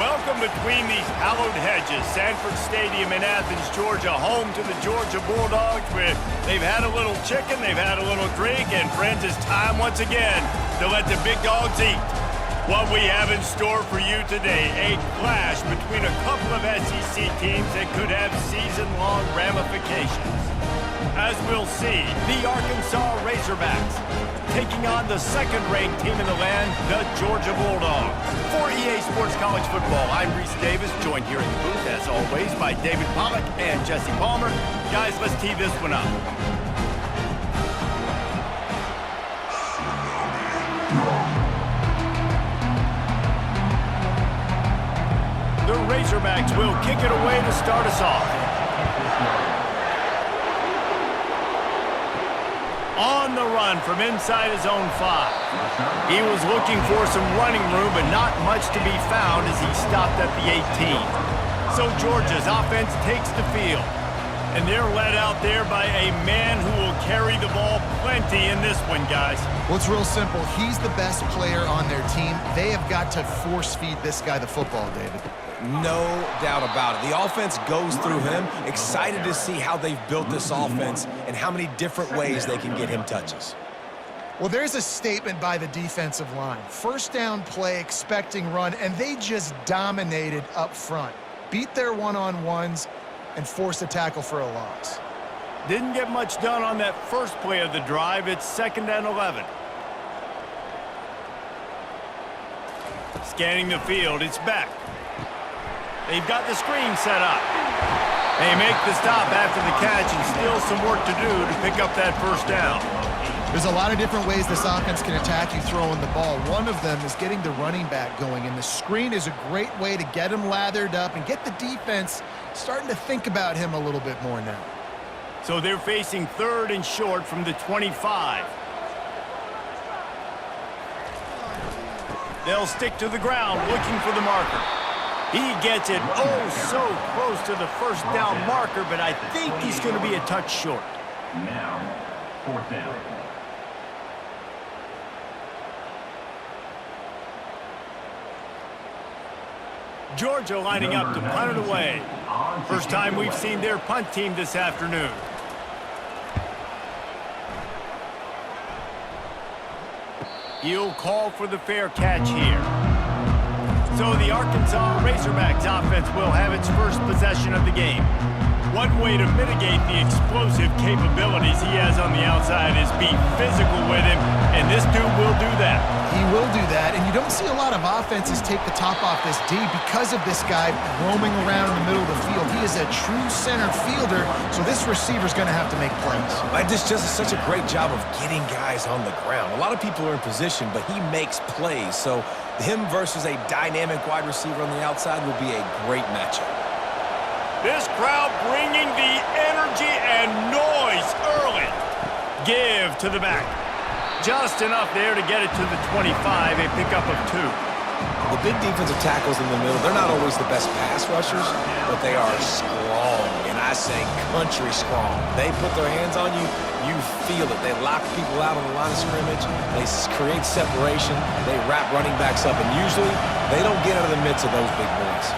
Welcome between these hallowed hedges. Sanford Stadium in Athens, Georgia, home to the Georgia Bulldogs, where they've had a little chicken, they've had a little drink, and friends, it's time once again to let the big dogs eat. What we have in store for you today, a clash between a couple of SEC teams that could have season-long ramifications. As we'll see, the Arkansas Razorbacks taking on the second-ranked team in the land, the Georgia Bulldogs. For EA Sports College Football, I'm Reese Davis, joined here in the booth, as always, by David Pollack and Jesse Palmer. Guys, let's tee this one up. The Razorbacks will kick it away to start us off. On the run from inside his own 5. He was looking for some running room, but not much to be found as he stopped at the 18. So Georgia's offense takes the field. And they're led out there by a man who will carry the ball plenty in this one, guys. Well, it's real simple. He's the best player on their team. They have got to force-feed this guy the football, David. No doubt about it. The offense goes through him. Excited to see how they've built this offense and how many different ways they can get him touches. Well, there's a statement by the defensive line. First down play, expecting run, and they just dominated up front. Beat their one-on-ones and forced a tackle for a loss. Didn't get much done on that first play of the drive. It's 2nd and 11. Scanning the field, it's back. They've got the screen set up. They make the stop after the catch, and still some work to do to pick up that first down. There's a lot of different ways this offense can attack you throwing the ball. One of them is getting the running back going, and the screen is a great way to get him lathered up and get the defense starting to think about him a little bit more now. So they're facing 3rd and short from the 25. They'll stick to the ground looking for the marker. He gets it so close to the first down marker, but I think he's going to be a touch short. Now, 4th down. Georgia lining up to punt it away. First time we've seen their punt team this afternoon. He'll call for the fair catch here. So the Arkansas Razorbacks offense will have its first possession of the game. One way to mitigate the explosive capabilities he has on the outside is be physical with him, and this dude will do that. He will do that, and you don't see a lot of offenses take the top off this D because of this guy roaming around in the middle of the field. He is a true center fielder, so this receiver's going to have to make plays. This just is such a great job of getting guys on the ground. A lot of people are in position, but he makes plays, so him versus a dynamic wide receiver on the outside will be a great matchup. This crowd bringing the energy and noise early. Give to the back. Just enough there to get it to the 25, a pickup of 2. The big defensive tackles in the middle, they're not always the best pass rushers, but they are strong, and I say country strong. They put their hands on you, you feel it. They lock people out on the line of scrimmage. They create separation. They wrap running backs up, and usually they don't get out of the midst of those big boys.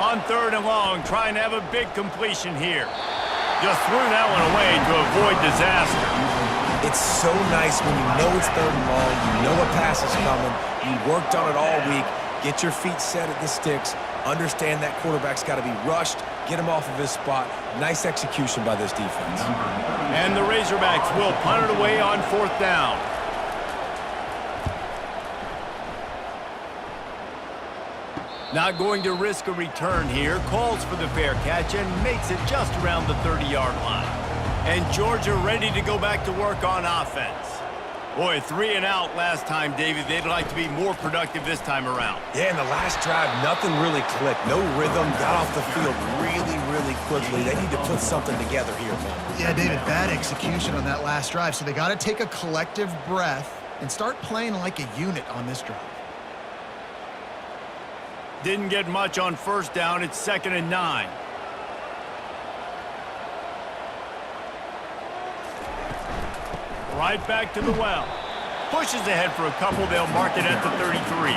On 3rd and long, trying to have a big completion here. Just threw that one away to avoid disaster. It's so nice when you know it's 3rd and long, you know a pass is coming, you worked on it all week, get your feet set at the sticks, understand that quarterback's got to be rushed, get him off of his spot. Nice execution by this defense. And the Razorbacks will punt it away on 4th down. Not going to risk a return here. Calls for the fair catch and makes it just around the 30-yard line. And Georgia ready to go back to work on offense. Boy, 3 and out last time, David. They'd like to be more productive this time around. Yeah, in the last drive, nothing really clicked. No rhythm, got off the field really quickly. They need to put something together here, man. Yeah, David, bad execution on that last drive, so they got to take a collective breath and start playing like a unit on this drive. Didn't get much on 1st down. It's 2nd and 9. Right back to the well. pushes ahead for a couple. They'll mark it at the 33.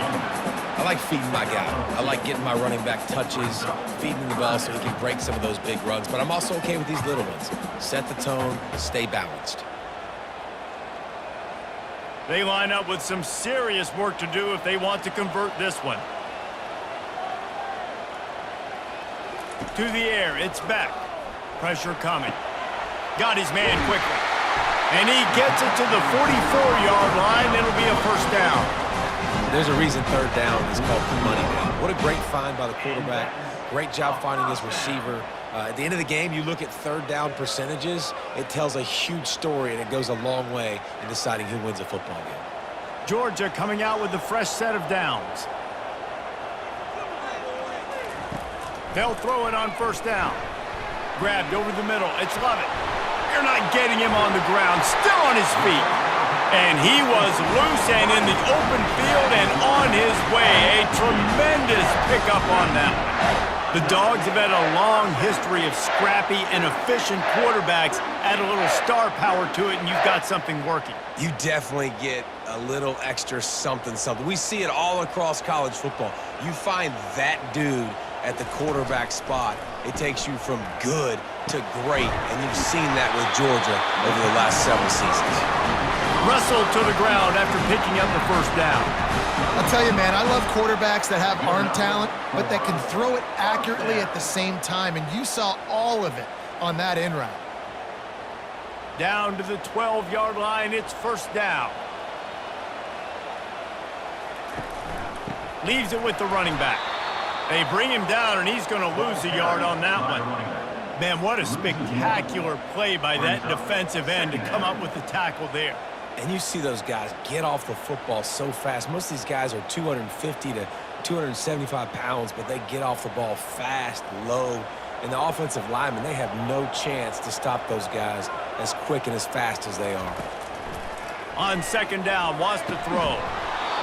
I like feeding my guy. I like getting my running back touches, feeding the ball so he can break some of those big runs. But I'm also okay with these little ones. Set the tone, stay balanced. They line up with some serious work to do if they want to convert this one. To the air, it's back. Pressure coming. Got his man quickly. And he gets it to the 44-yard line. It'll be a first down. There's a reason third down is called money down. What a great find by the quarterback. Great job finding his receiver. At the end of the game, you look at third down percentages. It tells a huge story, and it goes a long way in deciding who wins a football game. Georgia coming out with a fresh set of downs. They'll throw it on first down. Grabbed over the middle. It's Lovett. You're not getting him on the ground. Still on his feet. And he was loose and in the open field and on his way. A tremendous pickup on that one. The Dogs have had a long history of scrappy and efficient quarterbacks. Add a little star power to it, and you've got something working. You definitely get a little extra something. We see it all across college football. You find that dude at the quarterback spot, it takes you from good to great, and you've seen that with Georgia over the last several seasons. Wrestled to the ground after picking up the first down. I'll tell you, man, I love quarterbacks that have arm talent, but that can throw it accurately at the same time, and you saw all of it on that in route. Down to the 12-yard line, it's first down. Leaves it with the running back. They bring him down, and he's going to lose a yard on that one. Man, what a spectacular play by that defensive end to come up with the tackle there. And you see those guys get off the football so fast. Most of these guys are 250 to 275 pounds, but they get off the ball fast, low. And the offensive linemen, they have no chance to stop those guys as quick and as fast as they are. On second down, wants to throw.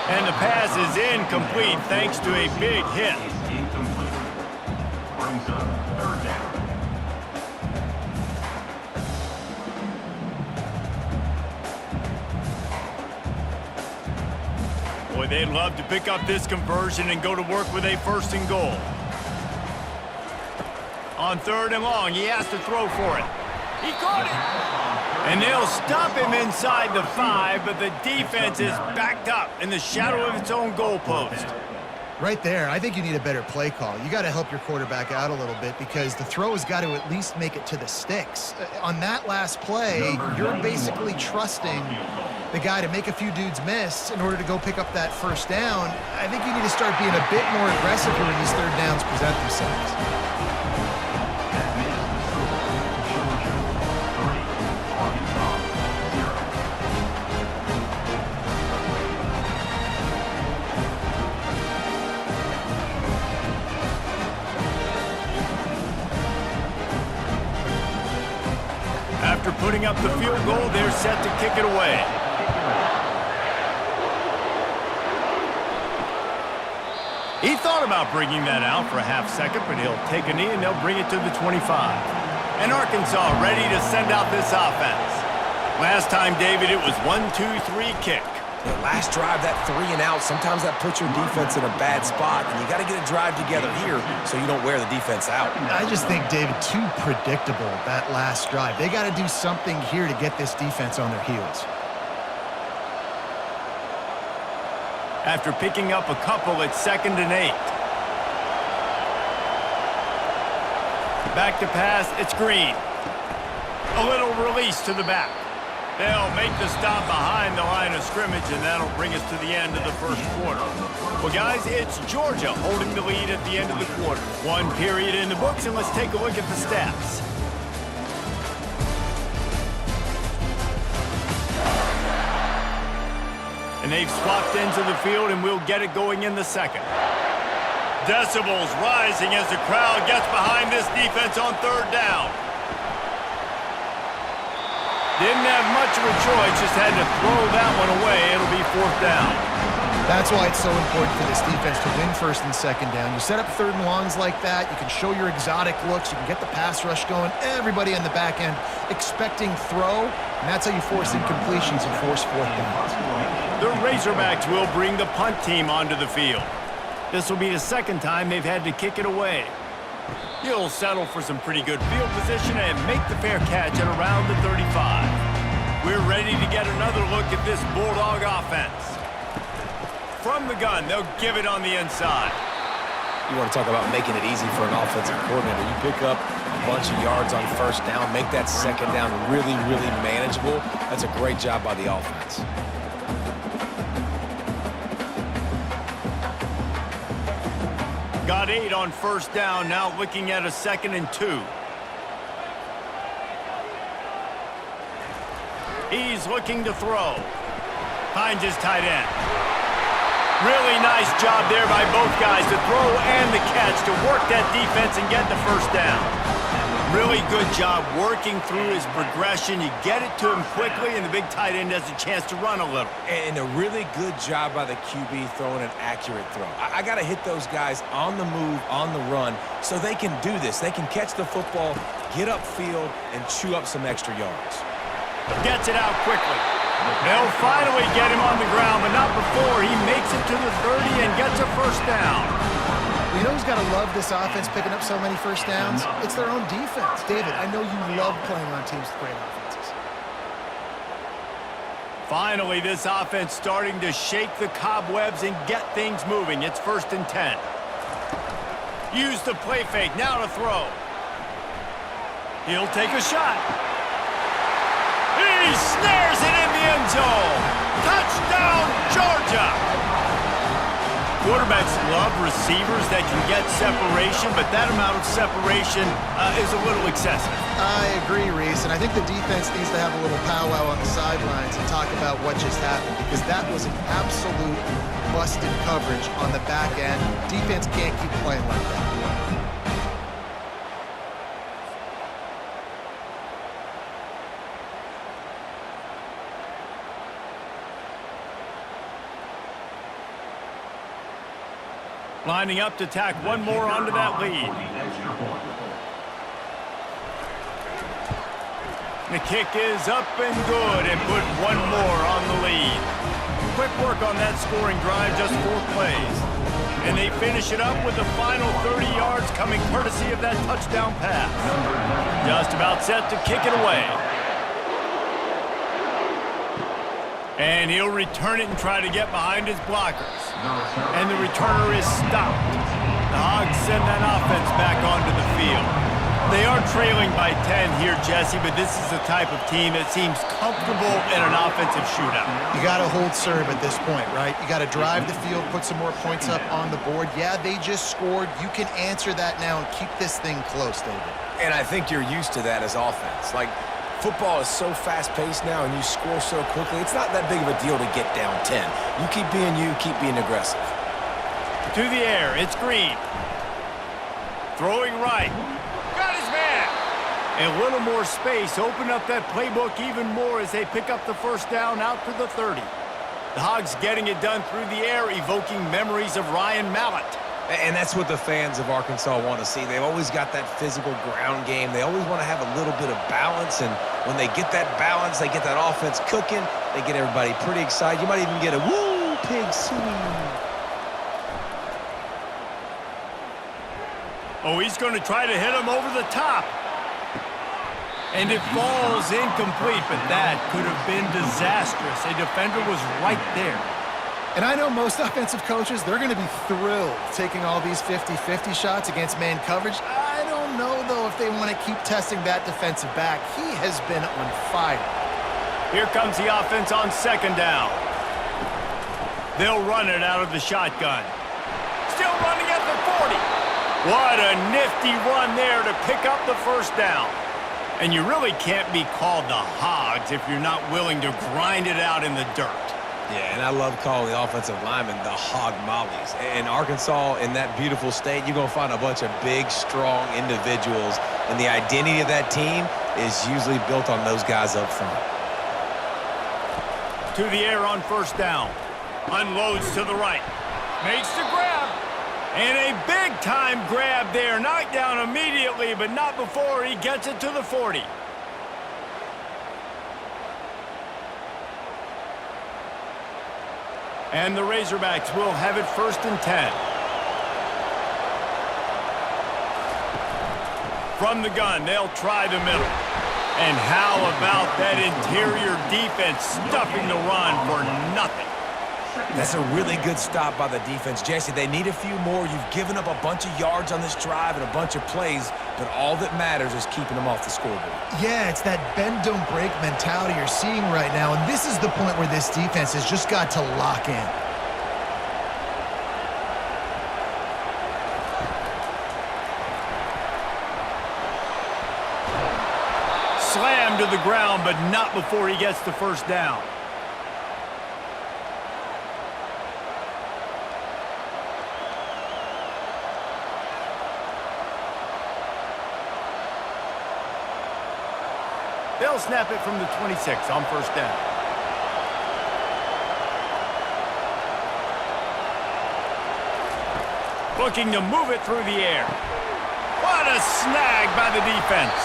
And the pass is incomplete thanks to a big hit. Incomplete. Brings up third down. Boy, they'd love to pick up this conversion and go to work with a first and goal. On third and long, he has to throw for it. He caught it. And they'll stop him inside the 5, but the defense is backed up in the shadow of its own goalpost. Right there, I think you need a better play call. You got to help your quarterback out a little bit because the throw has got to at least make it to the sticks. On that last play, you're basically trusting the guy to make a few dudes miss in order to go pick up that first down. I think you need to start being a bit more aggressive when these third downs present themselves. After putting up the field goal, they're set to kick it away. He thought about bringing that out for a half second, but he'll take a knee and they'll bring it to the 25. And Arkansas ready to send out this offense. Last time, David, it was 1-2-3 kick. The last drive, that 3 and out, sometimes that puts your defense in a bad spot, and you got to get a drive together here so you don't wear the defense out. I just think, David, too predictable, that last drive. They got to do something here to get this defense on their heels. After picking up a couple, it's 2nd and 8. Back to pass, it's Green. A little release to the back. They'll make the stop behind the line of scrimmage, and that'll bring us to the end of the first quarter. Well, guys, it's Georgia holding the lead at the end of the quarter. 1 period in the books, and let's take a look at the stats. And they've swapped into the field, and we'll get it going in the second. Decibels rising as the crowd gets behind this defense on third down. Didn't have much of a choice, just had to throw that one away. It'll be 4th down. That's why it's so important for this defense to win 1st and 2nd down. You set up 3rd and longs like that, you can show your exotic looks, you can get the pass rush going, everybody on the back end expecting throw, and that's how you force incompletions and force 4th downs. The Razorbacks will bring the punt team onto the field. This will be the second time they've had to kick it away. He'll settle for some pretty good field position and make the fair catch at around the 35. We're ready to get another look at this Bulldog offense. From the gun, they'll give it on the inside. You want to talk about making it easy for an offensive coordinator. You pick up a bunch of yards on first down, make that second down really, really manageable. That's a great job by the offense. Got 8 on first down, now looking at a 2nd and 2. He's looking to throw. Finds his tight end. Really nice job there by both guys to throw and the catch to work that defense and get the first down. Really good job working through his progression. You get it to him quickly, and the big tight end has a chance to run a little. And a really good job by the QB throwing an accurate throw. I got to hit those guys on the move, on the run, so they can do this. They can catch the football, get upfield, and chew up some extra yards. Gets it out quickly. They'll finally get him on the ground, but not before he makes it to the 30 and gets a first down. You know who's got to love this offense picking up so many first downs? It's their own defense. David, I know you love playing on teams with great offenses. Finally, this offense starting to shake the cobwebs and get things moving. It's 1st and 10. Use the play fake, now to throw. He'll take a shot. He snares it in the end zone. Touchdown, Georgia! Quarterbacks love receivers that can get separation, but that amount of separation is a little excessive. I agree, Reese, and I think the defense needs to have a little powwow on the sidelines and talk about what just happened, because that was an absolute busted coverage on the back end. Defense can't keep playing like that. Lining up to tack one more onto that lead. The kick is up and good and put one more on the lead. Quick work on that scoring drive, just 4 plays. And they finish it up with the final 30 yards coming courtesy of that touchdown pass. Just about set to kick it away. And he'll return it and try to get behind his blockers. And the returner is stopped. The Hogs send that offense back onto the field. They are trailing by 10 here, Jesse, but this is the type of team that seems comfortable in an offensive shootout. You got to hold serve at this point, right? You got to drive the field, put some more points up on the board. Yeah, they just scored. You can answer that now and keep this thing close, David. And I think you're used to that as offense. Like, football is so fast-paced now, and you score so quickly, it's not that big of a deal to get down 10. You keep being aggressive. To the air, it's Green. Throwing right. Got his man. A little more space, open up that playbook even more as they pick up the first down out to the 30. The Hogs getting it done through the air, evoking memories of Ryan Mallett. And that's what the fans of Arkansas want to see. They've always got that physical ground game. They always want to have a little bit of balance, and when they get that balance, they get that offense cooking, they get everybody pretty excited. You might even get a woo pig swing. Oh, he's going to try to hit him over the top. And it falls incomplete, but that could have been disastrous. A defender was right there. And I know most offensive coaches, they're going to be thrilled taking all these 50-50 shots against man coverage. I don't know, though, if they want to keep testing that defensive back. He has been on fire. Here comes the offense on 2nd down. They'll run it out of the shotgun. Still running at the 40. What a nifty run there to pick up the first down. And you really can't be called the Hogs if you're not willing to grind it out in the dirt. Yeah, and I love calling the offensive linemen the hog mollies. In Arkansas, in that beautiful state, you're going to find a bunch of big, strong individuals, and the identity of that team is usually built on those guys up front. To the air on first down. Unloads to the right. Makes the grab. And a big-time grab there. Knocked down immediately, but not before he gets it to the 40. And the Razorbacks will have it 1st and 10. From the gun, they'll try the middle. And how about that interior defense stuffing the run for nothing? That's a really good stop by the defense. Jesse, they need a few more. You've given up a bunch of yards on this drive and a bunch of plays, but all that matters is keeping them off the scoreboard. Yeah, it's that bend, don't break mentality you're seeing right now, and this is the point where this defense has just got to lock in. Slammed to the ground, but not before he gets the 1st down. They'll snap it from the 26 on 1st down. Looking to move it through the air. What a snag by the defense.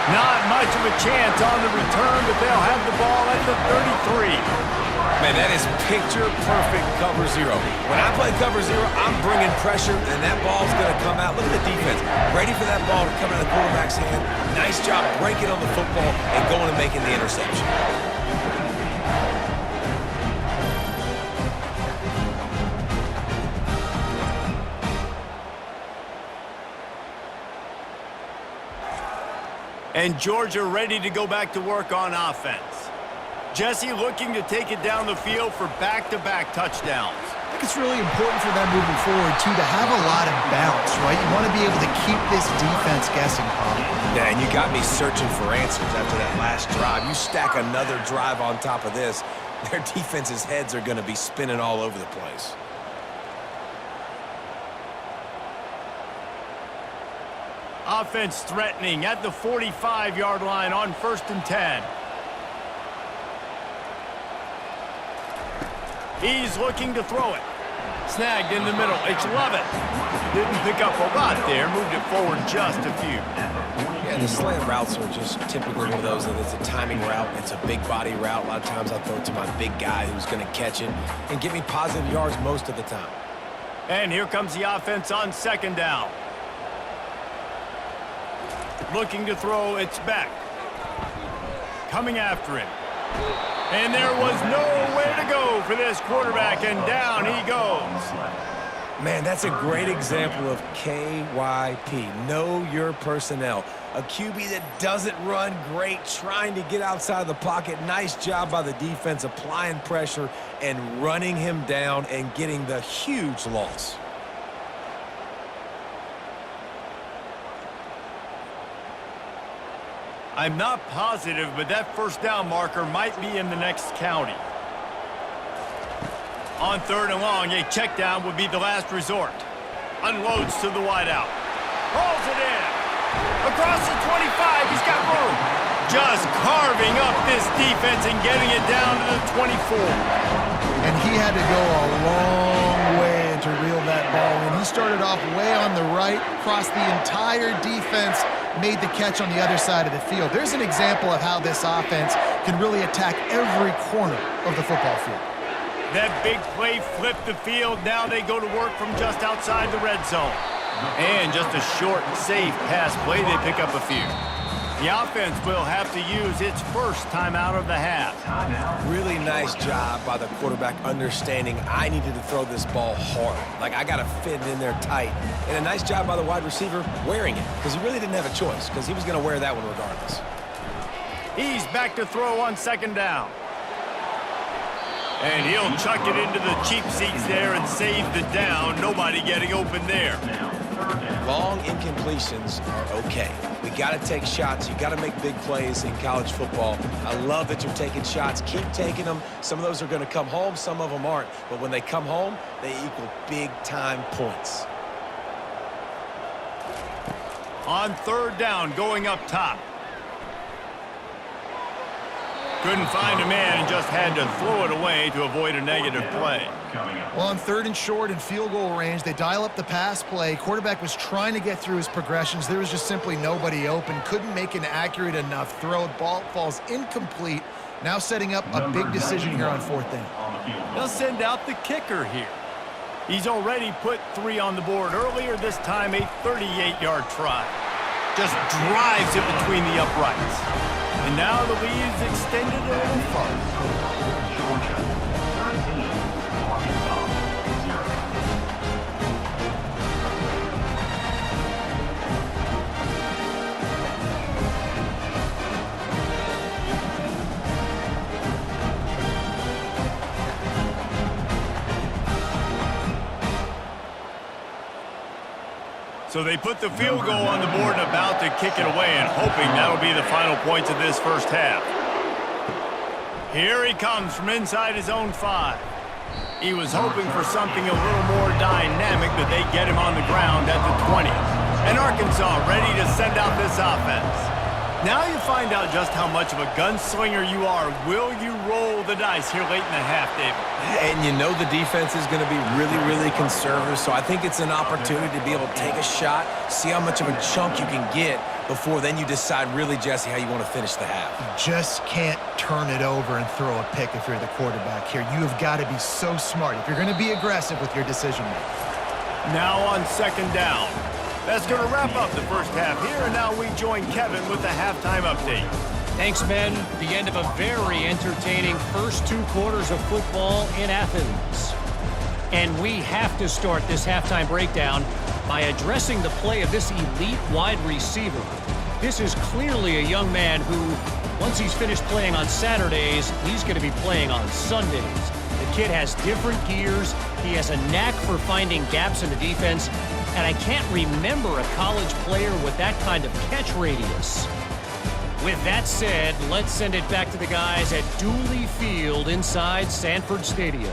Not much of a chance on the return, but they'll have the ball at the 33. Man, that is picture-perfect cover zero. When I play cover zero, I'm bringing pressure, and that ball's going to come out. Look at the defense. Ready for that ball to come out of the quarterback's hand. Nice job breaking on the football and going and making the interception. And Georgia ready to go back to work on offense. Jesse looking to take it down the field for back-to-back touchdowns. I think it's really important for them moving forward, too, to have a lot of balance, right? You want to be able to keep this defense guessing, Paul. Yeah, and you got me searching for answers after that last drive. You stack another drive on top of this, their defense's heads are going to be spinning all over the place. Offense threatening at the 45-yard line on 1st and 10. He's looking to throw it. Snagged in the middle. It's Lovett. Didn't pick up a lot there. Moved it forward just a few. Yeah, the slant routes are just typically one of those that it's a timing route. It's a big body route. A lot of times I throw it to my big guy who's going to catch it and give me positive yards most of the time. And here comes the offense on 2nd down. Looking to throw, it's back. Coming after him. And there was nowhere to go for this quarterback, and down he goes. Man, that's a great example of KYP. Know your personnel. A QB that doesn't run great, trying to get outside the pocket. Nice job by the defense applying pressure and running him down and getting the huge loss. I'm not positive, but that 1st down marker might be in the next county. On 3rd and long, a check down would be the last resort. Unloads to the wideout. Rolls it in. Across the 25, he's got room. Just carving up this defense and getting it down to the 24. And he had to go a long way to reel that ball in. He started off way on the right, crossed the entire defense, made the catch on the other side of the field. There's an example of how this offense can really attack every corner of the football field. That big play flipped the field. Now they go to work from just outside the red zone. And just a short, safe pass play, they pick up a few. The offense will have to use its 1st timeout of the half. Really nice job by the quarterback understanding I needed to throw this ball hard. Like, I got to fit it in there tight. And a nice job by the wide receiver wearing it, because he really didn't have a choice, because he was going to wear that one regardless. He's back to throw on 2nd down. And he'll chuck it into the cheap seats there and save the down. Nobody getting open there. Long incompletions are okay. We got to take shots. You got to make big plays in college football. I love that you're taking shots. Keep taking them. Some of those are going to come home. Some of them aren't. But when they come home, they equal big-time points. On 3rd down, going up top. Couldn't find a man and just had to throw it away to avoid a negative play. Well, on 3rd and short and field goal range, they dial up the pass play. Quarterback was trying to get through his progressions. There was just simply nobody open. Couldn't make an accurate enough throw. Ball falls incomplete. Now setting up a big decision here on 4th down. Now gonna send out the kicker here. He's already put 3 on the board earlier, this time a 38-yard try. Just drives it between the uprights. And now the lead's extended a little farther. Georgia 13, Arkansas 0. So they put the field goal on the board and about to kick it away and hoping that'll be the final points of this first half. Here he comes from inside his own 5. He was hoping for something a little more dynamic, but they get him on the ground at the 20. And Arkansas ready to send out this offense. Now you find out just how much of a gunslinger you are. Will you roll the dice here late in the half, David? And you know the defense is going to be really, really conservative, so I think it's an opportunity to be able to take a shot, see how much of a chunk you can get before then you decide really, Jesse, how you want to finish the half. You just can't turn it over and throw a pick if you're the quarterback here. You have got to be so smart if you're going to be aggressive with your decision making. Now on second down. That's going to wrap up the first half here, and now we join Kevin with the halftime update. Thanks, Ben. The end of a very entertaining first 2 quarters of football in Athens. And we have to start this halftime breakdown by addressing the play of this elite wide receiver. This is clearly a young man who, once he's finished playing on Saturdays, he's going to be playing on Sundays. The kid has different gears. He has a knack for finding gaps in the defense. And I can't remember a college player with that kind of catch radius. With that said, let's send it back to the guys at Dooley Field inside Sanford Stadium.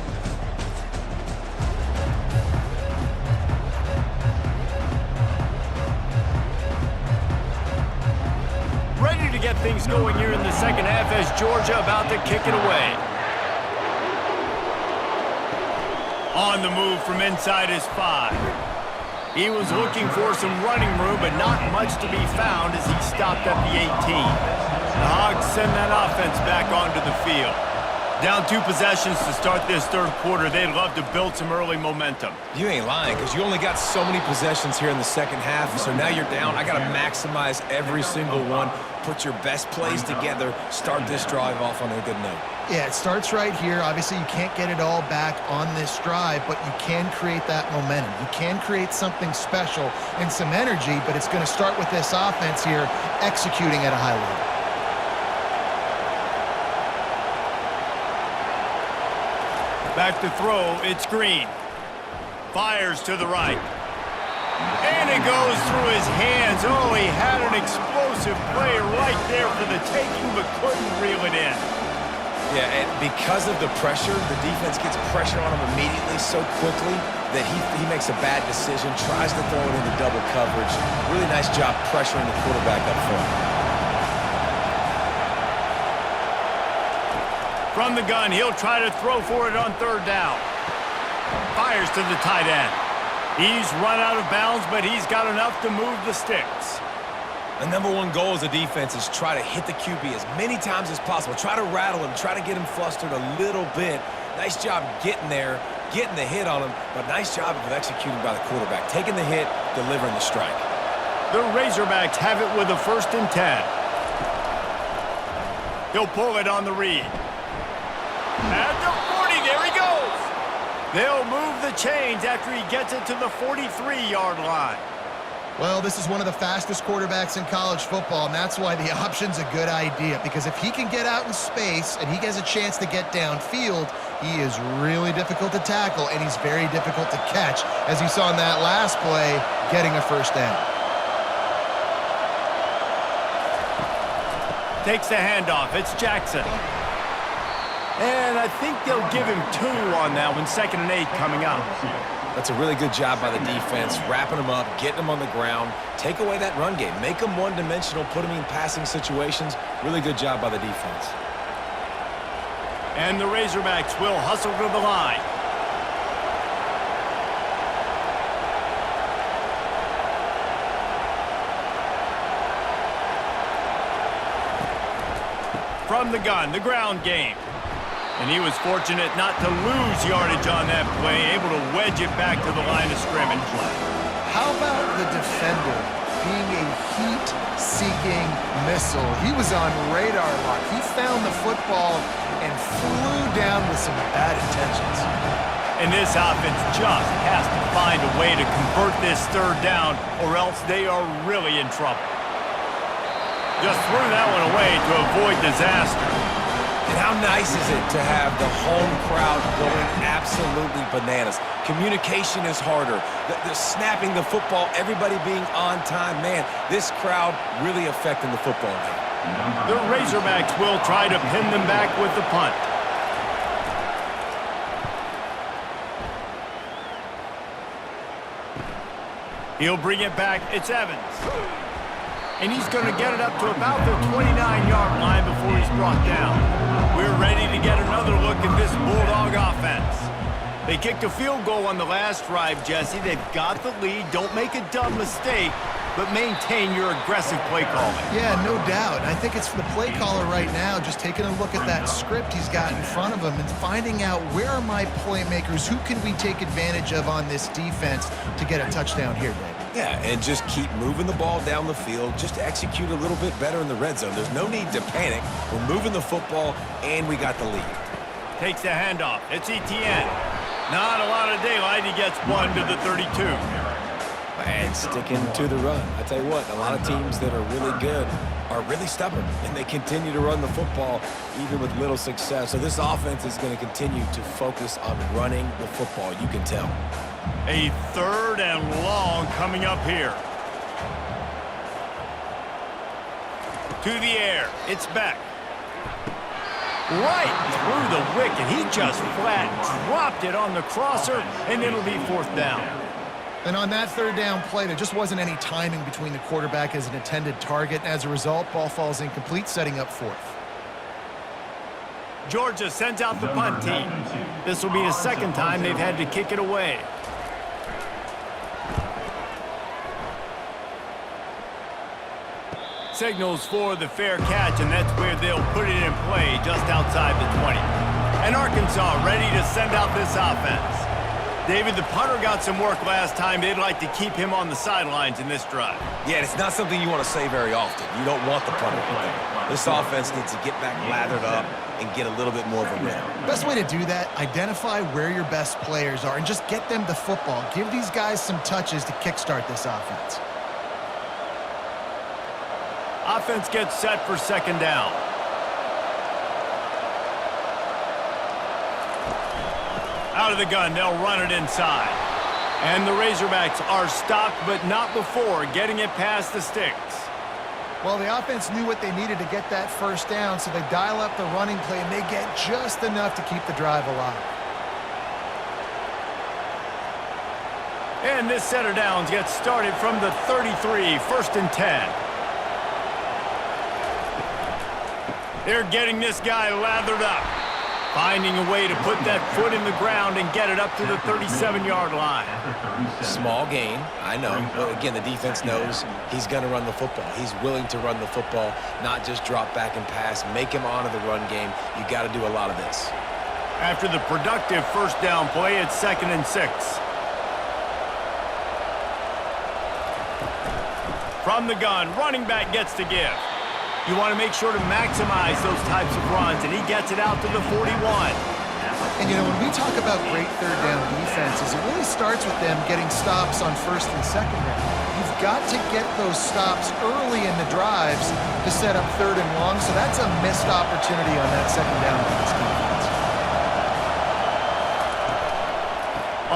Ready to get things going here in the second half as Georgia about to kick it away. On the move from inside his 5. He was looking for some running room, but not much to be found as he stopped at the 18. The Hogs send that offense back onto the field. Down 2 possessions to start this third quarter. They'd love to build some early momentum. You ain't lying, because you only got so many possessions here in the second half, so now you're down. I got to maximize every single one, put your best plays together, start this drive off on a good note. Yeah, it starts right here. Obviously, you can't get it all back on this drive, but you can create that momentum. You can create something special and some energy, but it's going to start with this offense here executing at a high level. Back to throw, it's Green. Fires to the right. And it goes through his hands. Oh, he had an explosive play right there for the taking, but couldn't reel it in. Yeah, and because of the pressure, the defense gets pressure on him immediately so quickly that he makes a bad decision, tries to throw it into double coverage. Really nice job pressuring the quarterback up front. From the gun, he'll try to throw for it on third down. Fires to the tight end. He's run out of bounds, but he's got enough to move the sticks. The number 1 goal as a defense is try to hit the QB as many times as possible. Try to rattle him, try to get him flustered a little bit. Nice job getting there, getting the hit on him, but nice job of executing by the quarterback. Taking the hit, delivering the strike. The Razorbacks have it with a 1st and 10. He'll pull it on the read. At the 40, there he goes. They'll move the chains after he gets it to the 43-yard line. Well, this is one of the fastest quarterbacks in college football, and that's why the option's a good idea, because if he can get out in space and he gets a chance to get downfield, he is really difficult to tackle, and he's very difficult to catch, as you saw in that last play, getting a first down. Takes the handoff. It's Jackson. And I think they'll give him 2 on that one. 2nd and 8 coming up. That's a really good job by the defense, wrapping them up, getting them on the ground, take away that run game, make them one-dimensional, put them in passing situations. Really good job by the defense. And the Razorbacks will hustle to the line. From the gun, the ground game. And he was fortunate not to lose yardage on that play, able to wedge it back to the line of scrimmage. How about the defender being a heat-seeking missile? He was on radar lock. He found the football and flew down with some bad intentions. And this offense just has to find a way to convert this third down, or else they are really in trouble. Just threw that one away to avoid disaster. And how nice is it to have the home crowd going absolutely bananas? Communication is harder. The snapping the football, everybody being on time. Man, this crowd really affecting the football game. The Razorbacks will try to pin them back with the punt. He'll bring it back. It's Evans. And he's going to get it up to about the 29-yard line before he's brought down. We're ready to get another look at this Bulldog offense. They kicked a field goal on the last drive, Jesse. They've got the lead. Don't make a dumb mistake, but maintain your aggressive play calling. Yeah, no doubt. I think it's for the play caller right now, just taking a look at that script he's got in front of him and finding out where are my playmakers, who can we take advantage of on this defense to get a touchdown here, Dave. Yeah, and just keep moving the ball down the field. Just execute a little bit better in the red zone. There's no need to panic. We're moving the football, and we got the lead. Takes the handoff. It's Etienne. Not a lot of daylight. He gets one to the 32. And sticking to the run. I tell you what, a lot of teams that are really good are really stubborn, and they continue to run the football even with little success. So this offense is going to continue to focus on running the football. You can tell. A third and long coming up here. To the air. It's Beck. Right through the wicket. He just flat dropped it on the crosser, and it'll be fourth down. And on that third down play, there just wasn't any timing between the quarterback as an intended target. As a result, ball falls incomplete, setting up fourth. Georgia sends out the punt team. This will be the second time they've had to kick it away. Signals for the fair catch, and that's where they'll put it in play just outside the 20. And Arkansas ready to send out this offense. David, the punter got some work last time. They'd like to keep him on the sidelines in this drive. Yeah, it's not something you want to say very often. You don't want the punter there. This offense needs to get back lathered up and get a little bit more of a rhythm. Best way to do that, identify where your best players are and just get them the football. Give these guys some touches to kickstart this offense. Offense gets set for second down. Out of the gun, they'll run it inside. And the Razorbacks are stopped, but not before getting it past the sticks. Well, the offense knew what they needed to get that first down, so they dial up the running play, and they get just enough to keep the drive alive. And this set of downs gets started from the 33, first and 10. They're getting this guy lathered up. Finding a way to put that foot in the ground and get it up to the 37-yard line. Small gain, I know. But again, the defense knows he's going to run the football. He's willing to run the football, not just drop back and pass. Make him honor the run game. You got to do a lot of this. After the productive first down play, it's 2nd and 6. From the gun, running back gets to give. You want to make sure to maximize those types of runs, and he gets it out to the 41. And, you know, when we talk about great third down defenses, it really starts with them getting stops on first and second down. You've got to get those stops early in the drives to set up third and long, so that's a missed opportunity on that second down by this defense.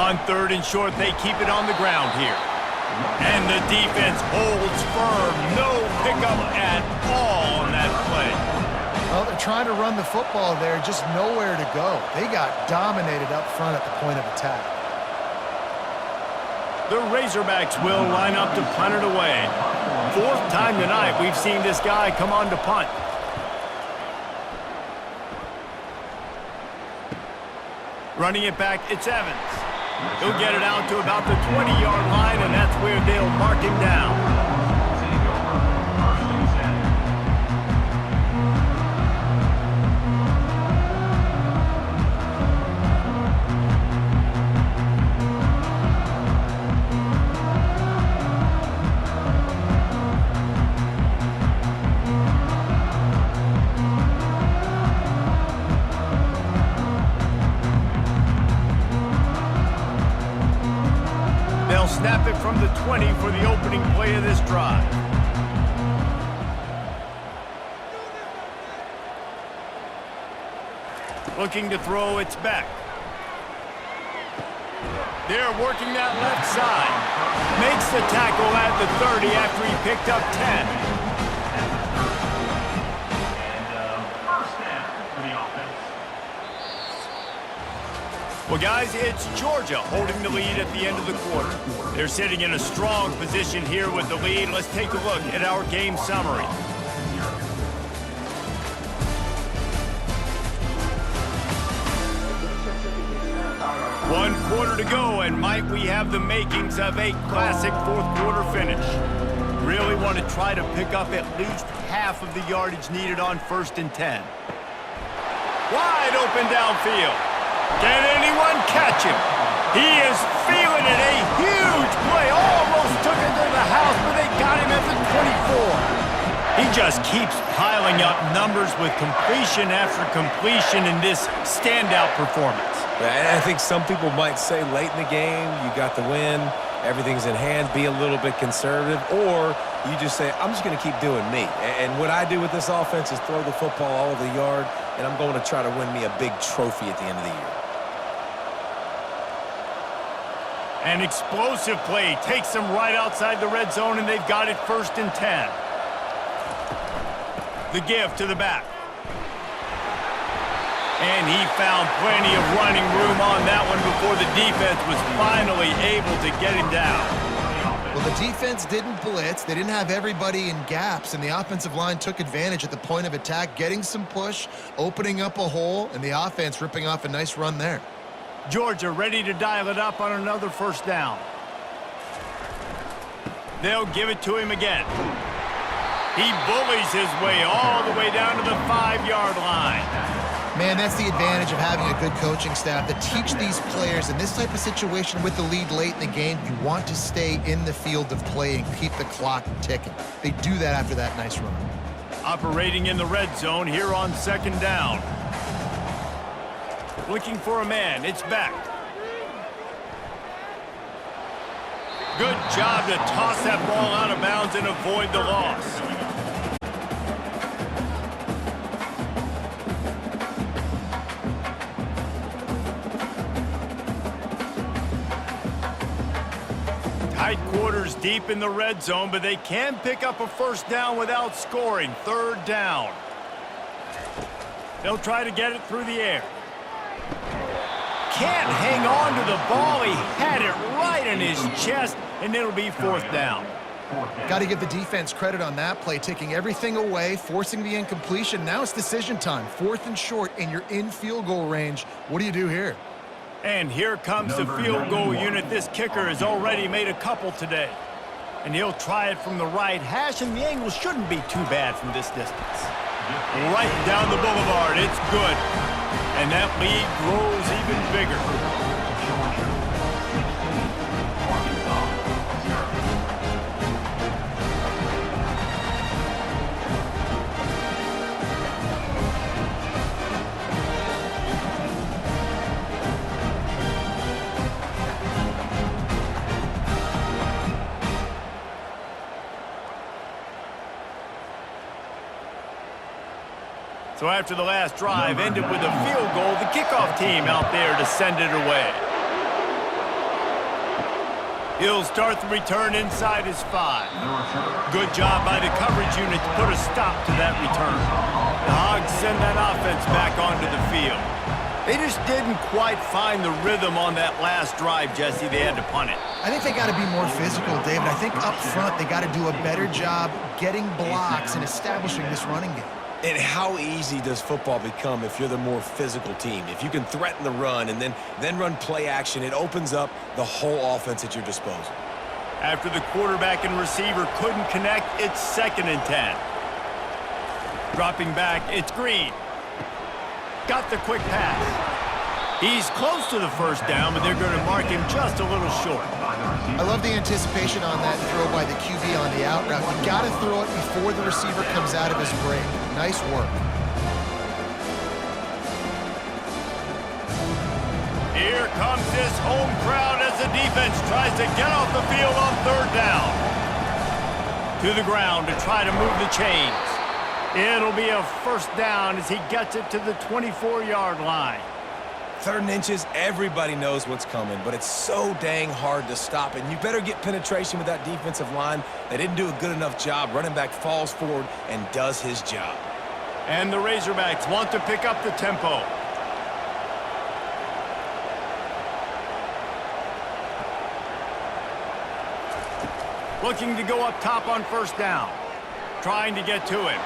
On third and short, they keep it on the ground here. And the defense holds firm. No pickup at all on that play. Well, they're trying to run the football there, just nowhere to go. They got dominated up front at the point of attack. The Razorbacks will line up to punt it away. Fourth time tonight we've seen this guy come on to punt. Running it back, it's Evans. He'll get it out to about the 20-yard line, and that's where they'll mark him down. They'll snap it from the 20 for the opening play of this drive. Looking to throw, it's back. They're working that left side. Makes the tackle at the 30 after he picked up 10. First down for the offense. Well, guys, it's Georgia holding the lead at the end of the quarter. They're sitting in a strong position here with the lead. Let's take a look at our game summary. 1 quarter to go, and might we have the makings of a classic fourth quarter finish. Really want to try to pick up at least half of the yardage needed on 1st and 10. Wide open downfield. Can anyone catch him? He is feeling it. A huge play. Almost took it to the house, but they got him at the 24. He just keeps piling up numbers with completion after completion in this standout performance. And I think some people might say late in the game, you got the win, everything's in hand, be a little bit conservative, or you just say, I'm just going to keep doing me. And what I do with this offense is throw the football all over the yard, and I'm going to try to win me a big trophy at the end of the year. An explosive play takes them right outside the red zone, and they've got it 1st and 10. The give to the back. And he found plenty of running room on that one before the defense was finally able to get him down. Well, the defense didn't blitz. They didn't have everybody in gaps, and the offensive line took advantage at the point of attack, getting some push, opening up a hole, and the offense ripping off a nice run there. Georgia ready to dial it up on another 1st down. They'll give it to him again. He bullies his way all the way down to the 5-yard line. Man, that's the advantage of having a good coaching staff that teach these players in this type of situation with the lead late in the game, you want to stay in the field of play and keep the clock ticking. They do that after that nice run. Operating in the red zone here on 2nd down. Looking for a man. It's back. Good job to toss that ball out of bounds and avoid the loss. Tight quarters deep in the red zone, but they can pick up a 1st down without scoring. 3rd down. They'll try to get it through the air. Can't hang on to the ball. He had it right in his chest, and it'll be 4th down. Got to give the defense credit on that play, taking everything away, forcing the incompletion. Now it's decision time. 4th and short, and you're in field goal range. What do you do here? And here comes the field goal unit. This kicker has already made a couple today. And he'll try it from the right hash, and the angle shouldn't be too bad from this distance. Right down the boulevard. It's good. And that lead grows even bigger. So after the last drive ended with a field goal, the kickoff team out there to send it away. He'll start the return inside his 5. Good job by the coverage unit to put a stop to that return. The Hogs send that offense back onto the field. They just didn't quite find the rhythm on that last drive, Jesse. They had to punt it. I think they got to be more physical, David. I think up front they got to do a better job getting blocks and establishing this running game. And how easy does football become if you're the more physical team? If you can threaten the run and then run play action, it opens up the whole offense at your disposal. After the quarterback and receiver couldn't connect, it's 2nd and 10. Dropping back, it's Green. Got the quick pass. He's close to the 1st down, but they're going to mark him just a little short. I love the anticipation on that throw by the QB on the out route. You got to throw it before the receiver comes out of his break. Nice work. Here comes this home crowd as the defense tries to get off the field on third down. To the ground to try to move the chains. It'll be a first down as he gets it to the 24-yard line. 3rd and inches, everybody knows what's coming, but it's so dang hard to stop, and you better get penetration with that defensive line. They didn't do a good enough job. Running back falls forward and does his job. And the Razorbacks want to pick up the tempo. Looking to go up top on first down. Trying to get to him.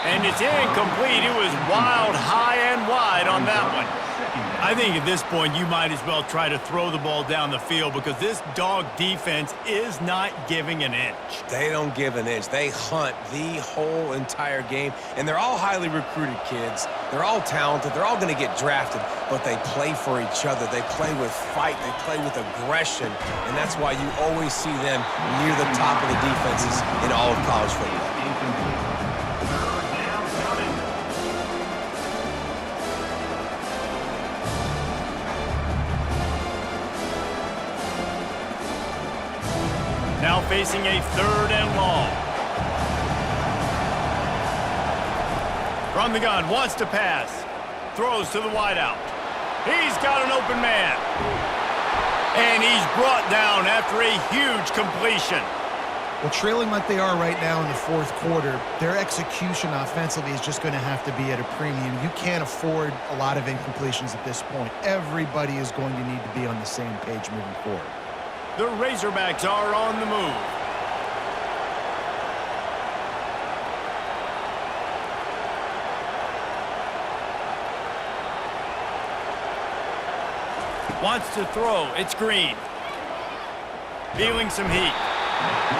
And it's incomplete. It was wild, high and wide on that one. I think at this point you might as well try to throw the ball down the field because this dog defense is not giving an inch. They don't give an inch. They hunt the whole entire game, and they're all highly recruited kids. They're all talented. They're all going to get drafted, but they play for each other. They play with fight. They play with aggression, and that's why you always see them near the top of the defenses in all of college football. Now facing a 3rd and long. From the gun, wants to pass. Throws to the wideout. He's got an open man. And he's brought down after a huge completion. Well, trailing like they are right now in the 4th quarter, their execution offensively is just going to have to be at a premium. You can't afford a lot of incompletions at this point. Everybody is going to need to be on the same page moving forward. The Razorbacks are on the move. Wants to throw. It's Green. Feeling some heat.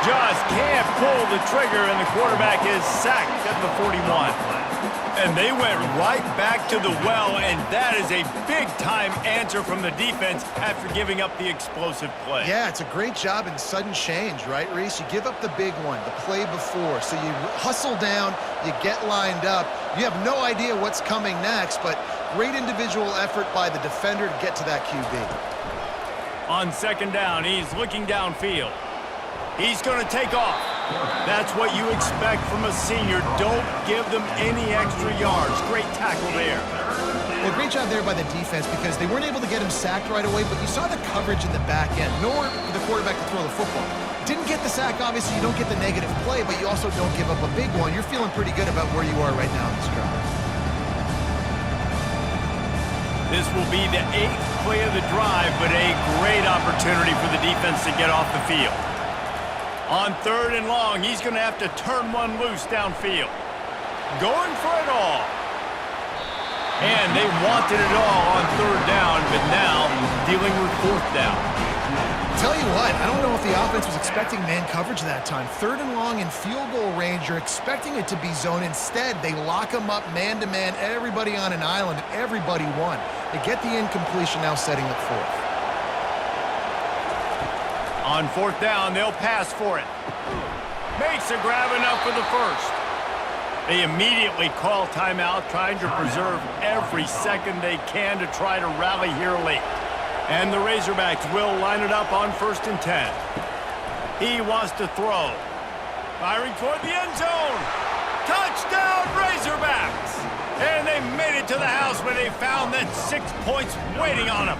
Just can't pull the trigger, and the quarterback is sacked at the 41. And they went right back to the well, and that is a big-time answer from the defense after giving up the explosive play. Yeah, it's a great job in sudden change, right, Reese? You give up the big one, the play before, so you hustle down, you get lined up. You have no idea what's coming next, but great individual effort by the defender to get to that QB. On 2nd down, he's looking downfield. He's going to take off. That's what you expect from a senior. Don't give them any extra yards. Great tackle there. Well, great job there by the defense because they weren't able to get him sacked right away, but you saw the coverage in the back end, nor for the quarterback to throw the football. Didn't get the sack, obviously. You don't get the negative play, but you also don't give up a big one. You're feeling pretty good about where you are right now in this drive. This will be the 8th play of the drive, but a great opportunity for the defense to get off the field. On 3rd and long, he's going to have to turn one loose downfield. Going for it all. And they wanted it all on 3rd down, but now dealing with 4th down. Tell you what, I don't know if the offense was expecting man coverage that time. 3rd and long in field goal range, you're expecting it to be zone. Instead, they lock them up man-to-man, everybody on an island, everybody won. They get the incompletion, now setting up 4th. On 4th down, they'll pass for it. Makes a grab enough for the first. They immediately call timeout, trying to preserve every second they can to try to rally here late. And the Razorbacks will line it up on 1st and 10. He wants to throw. Firing toward the end zone. Touchdown, Razorbacks! And they made it to the house where they found that 6 points waiting on them.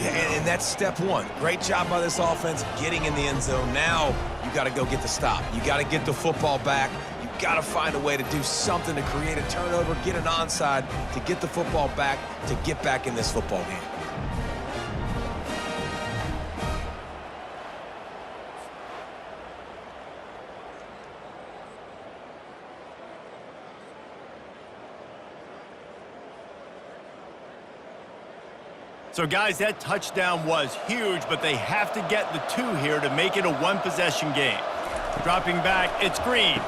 Yeah, and that's step one. Great job by this offense getting in the end zone. Now you got to go get the stop. You got to get the football back. You got to find a way to do something to create a turnover, get an onside, to get the football back, to get back in this football game. So, guys, that touchdown was huge, but they have to get the 2 here to make it a one-possession game. Dropping back, it's Green.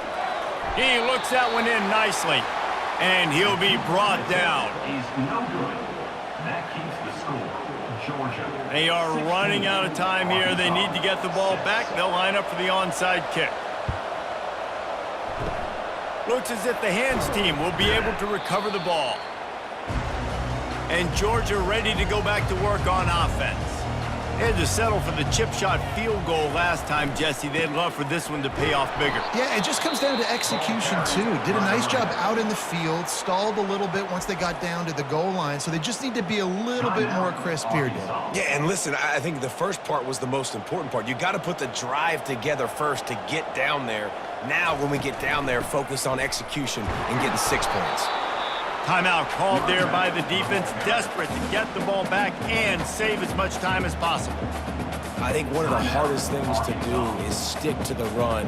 He looks that one in nicely, and he'll be brought down. Is no good. That keeps the score. Georgia. They are running out of time here. They need to get the ball back. They'll line up for the onside kick. Looks as if the hands team will be able to recover the ball. And Georgia ready to go back to work on offense. They had to settle for the chip shot field goal last time, Jesse. They'd love for this one to pay off bigger. Yeah, it just comes down to execution, too. Did a nice job out in the field, stalled a little bit once they got down to the goal line, so they just need to be a little bit more crisp here, Dave. Yeah, and listen, I think the first part was the most important part. You got to put the drive together first to get down there. Now, when we get down there, focus on execution and getting 6 points. Timeout called there by the defense, desperate to get the ball back and save as much time as possible. I think one of the hardest things to do is stick to the run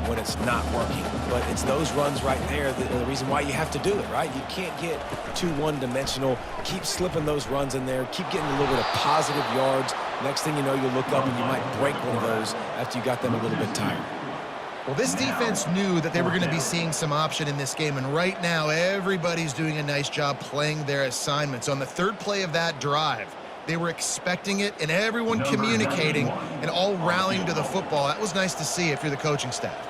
when it's not working. But it's those runs right there that are the reason why you have to do it, right? You can't get too one-dimensional. Keep slipping those runs in there. Keep getting a little bit of positive yards. Next thing you know, you'll look up and you might break one of those after you got them a little bit tired. Well, this defense knew that they were going to be seeing some option in this game, and right now everybody's doing a nice job playing their assignments. On the third play of that drive, they were expecting it, and everyone communicating and all rallying to the football. That was nice to see if you're the coaching staff.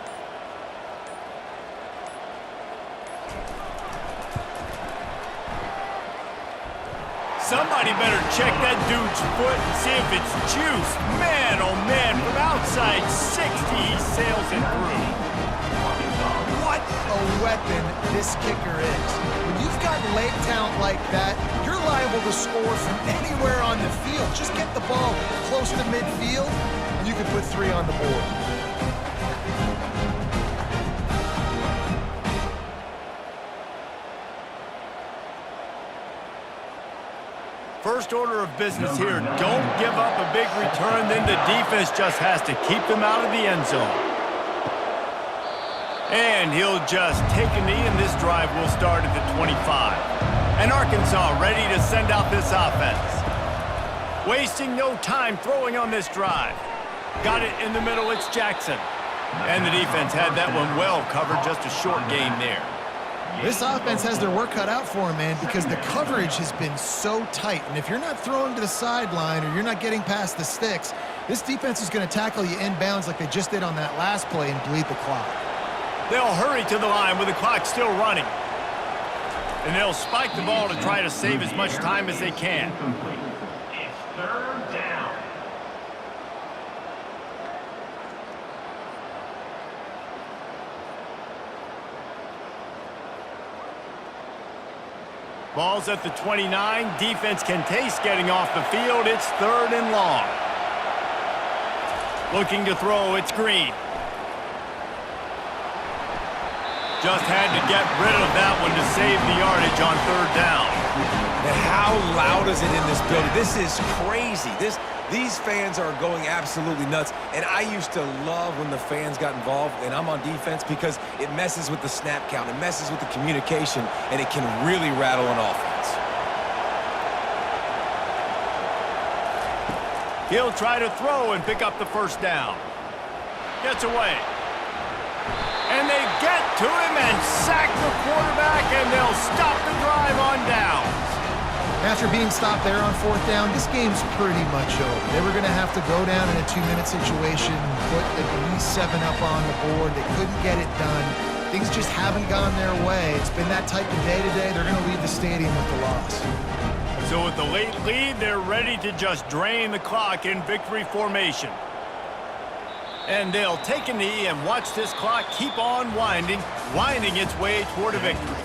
Somebody better check that dude's foot and see if it's juiced. Man, oh man, from outside 60, he sails it through. What a weapon this kicker is. When you've got leg talent like that, you're liable to score from anywhere on the field. Just get the ball close to midfield, and you can put 3 on the board. First order of business here, don't give up a big return, then the defense just has to keep them out of the end zone. And he'll just take a knee, and this drive will start at the 25. And Arkansas ready to send out this offense. Wasting no time throwing on this drive. Got it in the middle, it's Jackson. And the defense had that one well covered, just a short gain there. This offense has their work cut out for them, man, because the coverage has been so tight. And if you're not throwing to the sideline or you're not getting past the sticks, this defense is going to tackle you inbounds like they just did on that last play and bleed the clock. They'll hurry to the line with the clock still running. And they'll spike the ball to try to save as much time as they can. It's third down. Ball's at the 29. Defense can taste getting off the field. It's 3rd and long. Looking to throw, it's Green. Just had to get rid of that one to save the yardage on 3rd down. And how loud is it in this building? This is crazy. These fans are going absolutely nuts. And I used to love when the fans got involved, and I'm on defense, because it messes with the snap count. It messes with the communication, and it can really rattle an offense. He'll try to throw and pick up the first down. Gets away. And they get to him and sack the quarterback, and they'll stop the drive on downs. After being stopped there on 4th down, this game's pretty much over. They were going to have to go down in a 2-minute situation, put at least 7 up on the board. They couldn't get it done. Things just haven't gone their way. It's been that type of day today. They're going to leave the stadium with the loss. So with the late lead, they're ready to just drain the clock in victory formation. And they'll take a knee and watch this clock keep on winding its way toward a victory.